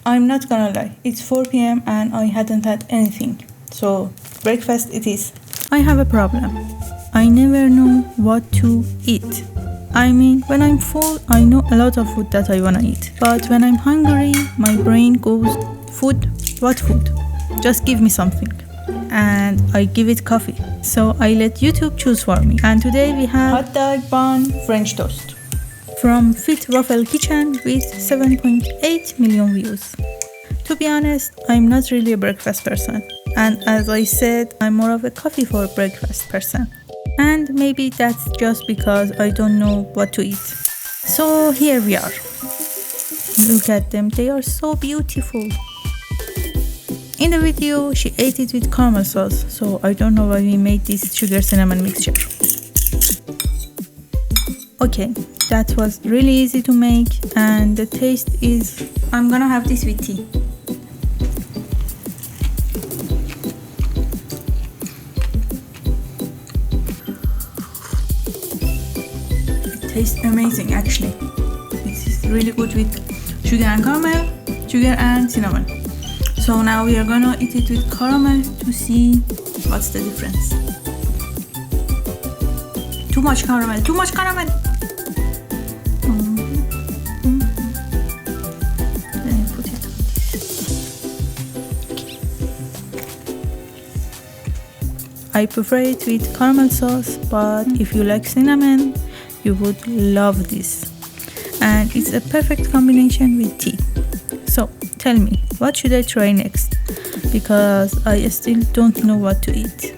I'm not gonna lie, it's 4 p.m. and I hadn't had anything. So, breakfast it is. I have a problem. I never know what to eat. I mean, when I'm full, I know a lot of food that I wanna eat. But when I'm hungry, my brain goes, food? What food? Just give me something. And I give it coffee. So I let YouTube choose for me. And today we have Hotdog Bun French Toast from Fit Waffle Kitchen with 7.8 million views. To be honest, I'm not really a breakfast person. And as I said, I'm more of a coffee for breakfast person. And maybe that's just because I don't know what to eat. So here we are. Look at them, they are so beautiful. In the video, she ate it with caramel sauce, so I don't know why we made this sugar cinnamon mixture. Okay, that was really easy to make, and the taste is... I'm gonna have this with tea. It tastes amazing actually. It is really good with sugar and caramel, sugar and cinnamon. So now we are gonna eat it with caramel to see what's the difference. Too much caramel, too much caramel! Then I put it on this. I prefer it with caramel sauce, but if you like cinnamon, you would love this. And it's a perfect combination with tea. So tell me, what should I try next? Because I still don't know what to eat.